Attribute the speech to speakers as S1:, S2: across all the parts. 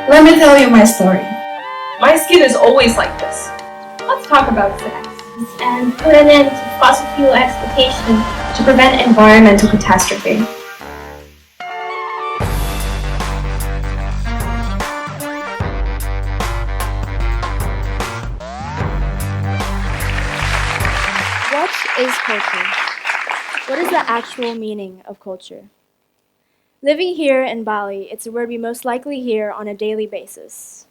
S1: Let me tell you my story.
S2: My skin is always like this.
S3: Let's talk about sex and put an end to fossil fuel exploitation to prevent environmental catastrophe.
S4: What is culture? What is the actual meaning of culture? Living here in Bali, it's a word we most likely hear on a daily basis.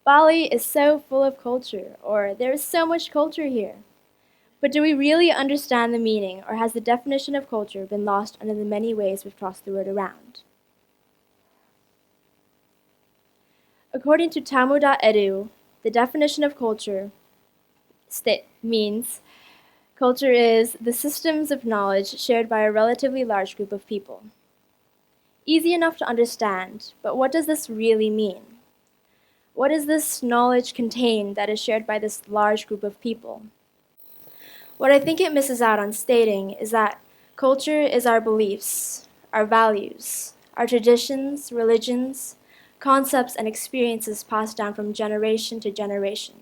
S4: Bali is so full of culture, or there is so much culture here. But do we really understand the meaning, or has the definition of culture been lost under the many ways we've tossed the word around? According to tamu.edu, the definition of culture means culture is the systems of knowledge shared by a relatively large group of people. Easy enough to understand, but what does this really mean? What does this knowledge contain that is shared by this large group of people? What I think it misses out on stating is that culture is our beliefs, our values, our traditions, religions, concepts, and experiences passed down from generation to generation.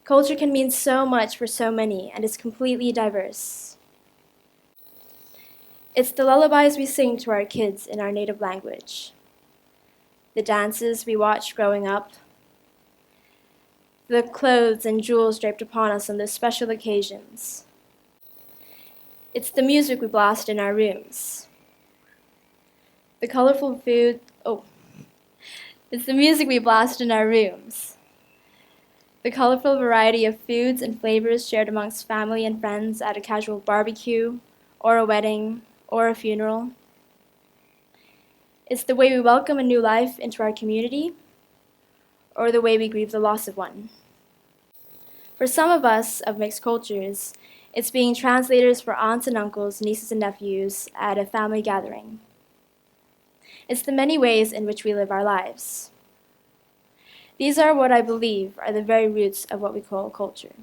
S4: Culture can mean so much for so many and is completely diverse. It's the lullabies we sing to our kids in our native language, the dances we watched growing up, the clothes and jewels draped upon us on those special occasions. It's the music we blast in our rooms, the colorful food, it's the music we blast in our rooms, the colorful variety of foods and flavors shared amongst family and friends at a casual barbecue, or a wedding, or a funeral. It's the way we welcome a new life into our community, or the way we grieve the loss of one. For some of us of mixed cultures, it's being translators for aunts and uncles, nieces and nephews at a family gathering. It's the many ways in which we live our lives. These are what I believe are the very roots of what we call culture.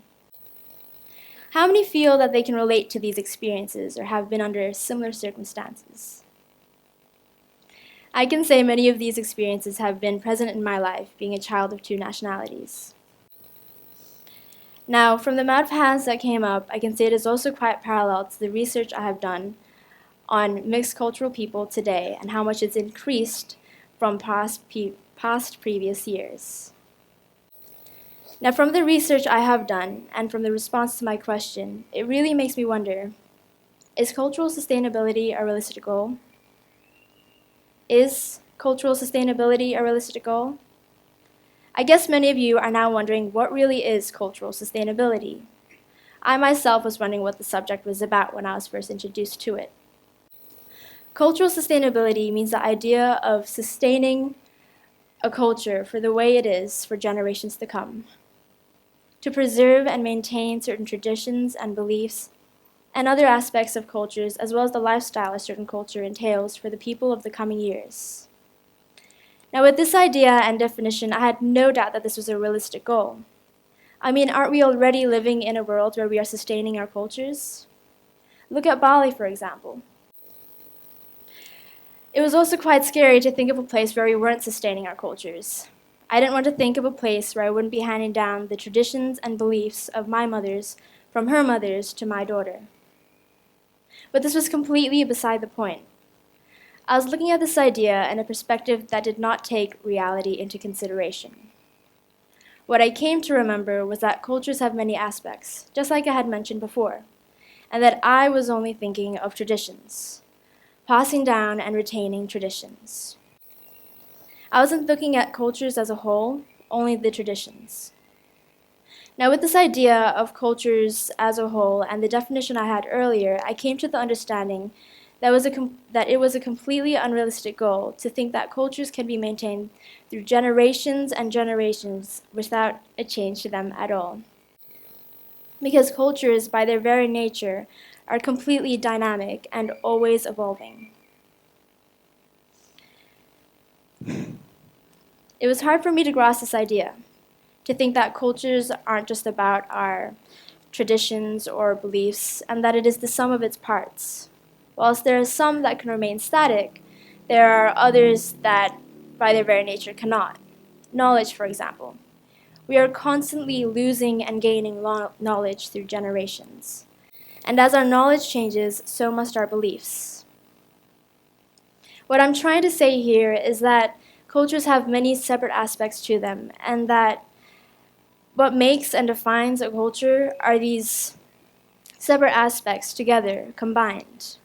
S4: How many feel that they can relate to these experiences or have been under similar circumstances? I can say many of these experiences have been present in my life, being a child of two nationalities. Now, from the amount of hands that came up, I can say it is also quite parallel to the research I have done on mixed cultural people today and how much it's increased from past previous years. Now, from the research I have done and from the response to my question, it really makes me wonder, is cultural sustainability a realistic goal? Is cultural sustainability a realistic goal? I guess many of you are now wondering what really is cultural sustainability. I myself was wondering what the subject was about when I was first introduced to it. Cultural sustainability means the idea of sustaining a culture for the way it is for generations to come, to preserve and maintain certain traditions and beliefs and other aspects of cultures, as well as the lifestyle a certain culture entails for the people of the coming years. Now, with this idea and definition, I had no doubt that this was a realistic goal. I mean, aren't we already living in a world where we are sustaining our cultures? Look at Bali, for example. It was also quite scary to think of a place where we weren't sustaining our cultures. I didn't want to think of a place where I wouldn't be handing down the traditions and beliefs of my mothers from her mothers to my daughter. But this was completely beside the point. I was looking at this idea in a perspective that did not take reality into consideration. What I came to remember was that cultures have many aspects, just like I had mentioned before, and that I was only thinking of traditions, passing down and retaining traditions. I wasn't looking at cultures as a whole, only the traditions. Now, with this idea of cultures as a whole and the definition I had earlier, I came to the understanding that it was a completely unrealistic goal to think that cultures can be maintained through generations and generations without a change to them at all. Because cultures, by their very nature, are completely dynamic and always evolving. It was hard for me to grasp this idea, to think that cultures aren't just about our traditions or beliefs, and that it is the sum of its parts. Whilst there are some that can remain static, there are others that by their very nature, cannot. Knowledge, for example. We are constantly losing and gaining knowledge through generations. And as our knowledge changes, so must our beliefs. What I'm trying to say here is that cultures have many separate aspects to them, and that what makes and defines a culture are these separate aspects together, combined.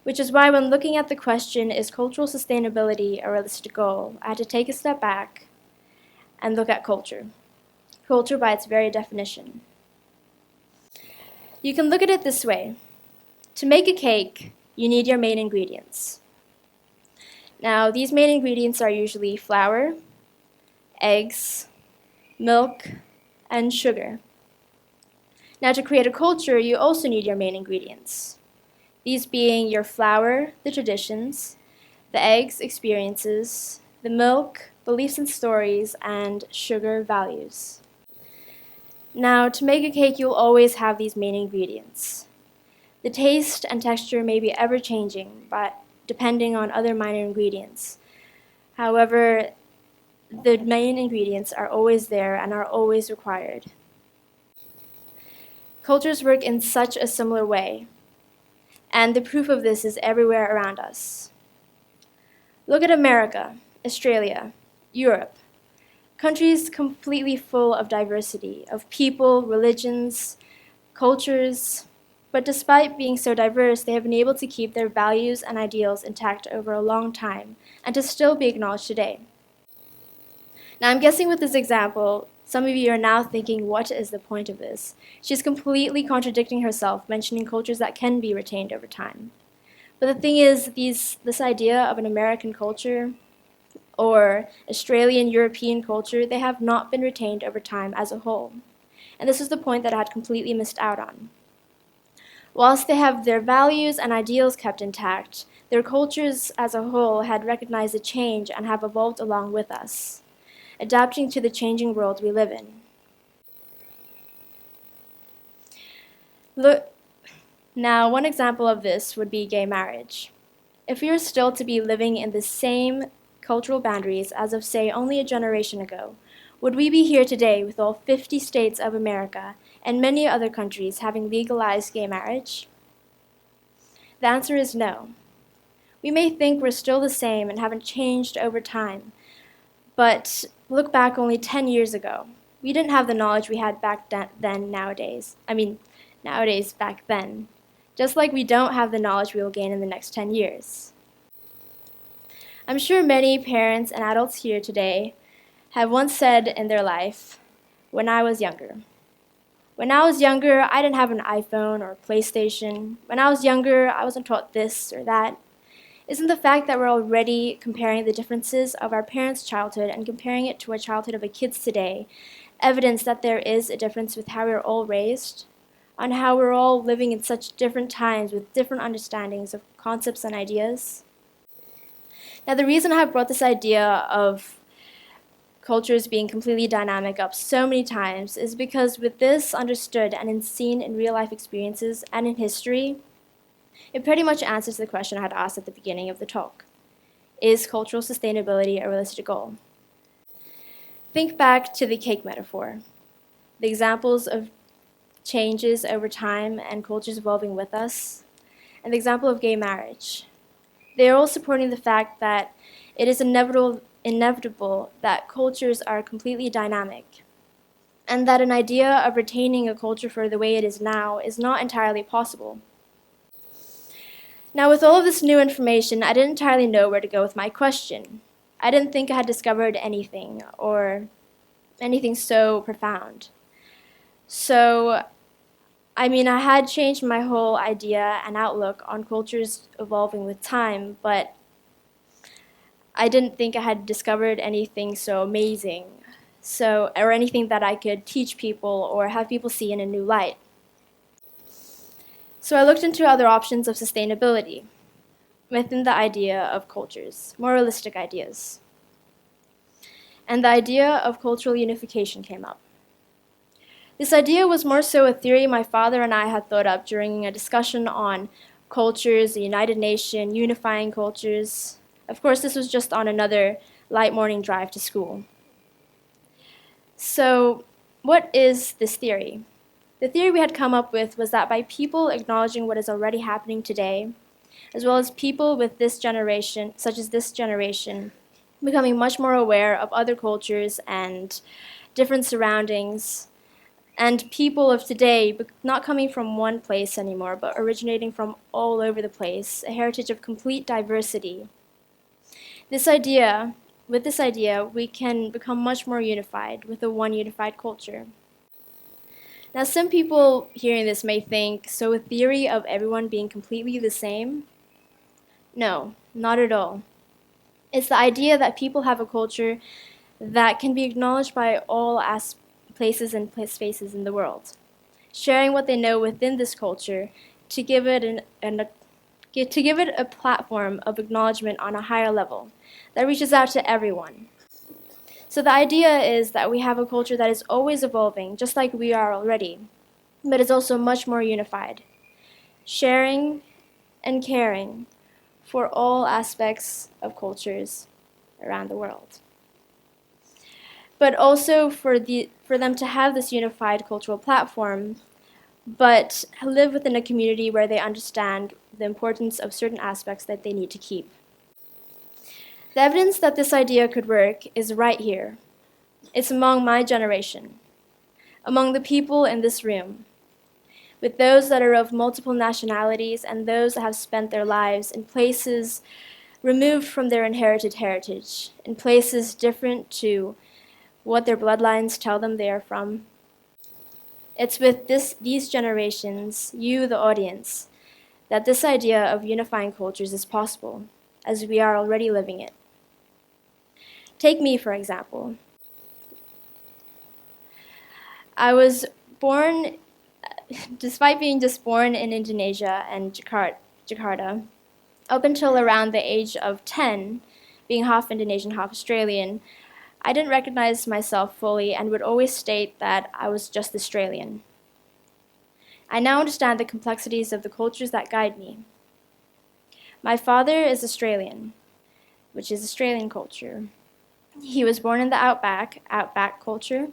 S4: Which is why when looking at the question, is cultural sustainability a realistic goal, I had to take a step back and look at culture. Culture by its very definition. You can look at it this way. To make a cake, you need your main ingredients. Now, these main ingredients are usually flour, eggs, milk, and sugar. Now, to create a culture, you also need your main ingredients. These being your flour, the traditions, the eggs, experiences, the milk, beliefs and stories, and sugar, values. Now, to make a cake, you'll always have these main ingredients. The taste and texture may be ever-changing, but depending on other minor ingredients. However, the main ingredients are always there and are always required. Cultures work in such a similar way, and the proof of this is everywhere around us. Look at America, Australia, Europe, countries completely full of diversity, of people, religions, cultures, but despite being so diverse, they have been able to keep their values and ideals intact over a long time, and to still be acknowledged today. Now, I'm guessing with this example, some of you are now thinking, what is the point of this? She's completely contradicting herself, mentioning cultures that can be retained over time. But the thing is, this idea of an American culture or Australian European culture, they have not been retained over time as a whole. And this is the point that I had completely missed out on. Whilst they have their values and ideals kept intact, their cultures as a whole had recognized the change and have evolved along with us, adapting to the changing world we live in. Now, one example of this would be gay marriage. If we were still to be living in the same cultural boundaries as of, say, only a generation ago, would we be here today with all 50 states of America and many other countries having legalized gay marriage? The answer is no. We may think we're still the same and haven't changed over time, but look back only 10 years ago. We didn't have the knowledge we had back then nowadays. Nowadays back then. Just like we don't have the knowledge we will gain in the next 10 years. I'm sure many parents and adults here today have once said in their life, when I was younger. When I was younger, I didn't have an iPhone or PlayStation. When I was younger, I wasn't taught this or that. Isn't the fact that we're already comparing the differences of our parents' childhood and comparing it to our childhood of the kids today evidence that there is a difference with how we're all raised, on how we're all living in such different times with different understandings of concepts and ideas? Now, the reason I have brought this idea of cultures being completely dynamic up so many times is because with this understood and seen in real-life experiences and in history, it pretty much answers the question I had asked at the beginning of the talk. Is cultural sustainability a realistic goal? Think back to the cake metaphor, the examples of changes over time and cultures evolving with us, and the example of gay marriage. They are all supporting the fact that it is inevitable that cultures are completely dynamic, and that an idea of retaining a culture for the way it is now is not entirely possible. Now, with all of this new information, I didn't entirely know where to go with my question. I didn't think I had discovered anything, or anything so profound. So, I had changed my whole idea and outlook on cultures evolving with time, but I didn't think I had discovered anything so amazing, or anything that I could teach people or have people see in a new light. So I looked into other options of sustainability within the idea of cultures, more realistic ideas. And the idea of cultural unification came up. This idea was more so a theory my father and I had thought up during a discussion on cultures, the United Nations, unifying cultures, Of course, this was just on another light morning drive to school. So, what is this theory? The theory we had come up with was that by people acknowledging what is already happening today, as well as people with this generation, such as this generation, becoming much more aware of other cultures and different surroundings, and people of today not coming from one place anymore, but originating from all over the place, a heritage of complete diversity. With this idea, we can become much more unified with a one unified culture. Now, some people hearing this may think, so a theory of everyone being completely the same? No, not at all. It's the idea that people have a culture that can be acknowledged by all places and spaces in the world, sharing what they know within this culture to give it a platform of acknowledgement on a higher level that reaches out to everyone. So the idea is that we have a culture that is always evolving, just like we are already, but is also much more unified, sharing and caring for all aspects of cultures around the world. But also for them to have this unified cultural platform, but live within a community where they understand the importance of certain aspects that they need to keep. The evidence that this idea could work is right here. It's among my generation, among the people in this room, with those that are of multiple nationalities and those that have spent their lives in places removed from their inherited heritage, in places different to what their bloodlines tell them they are from. It's with these generations, you, the audience, that this idea of unifying cultures is possible, as we are already living it. Take me, for example. I was born, despite being just born in Indonesia and Jakarta, up until around the age of 10, being half Indonesian, half Australian, I didn't recognize myself fully and would always state that I was just Australian. I now understand the complexities of the cultures that guide me. My father is Australian, which is Australian culture. He was born in the outback culture,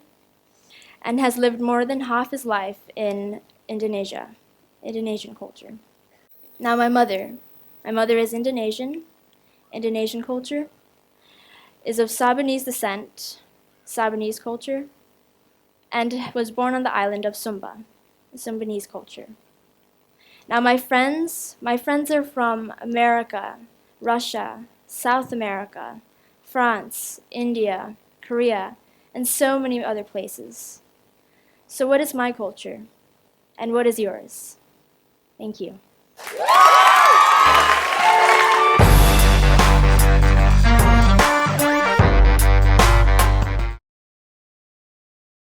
S4: and has lived more than half his life in Indonesia, Indonesian culture. Now my mother is Indonesian culture, is of Sabonese descent, Sabonese culture, and was born on the island of Sumba, Sumbinese culture. Now my friends are from America, Russia, South America, France, India, Korea, and so many other places. So what is my culture? And what is yours? Thank you.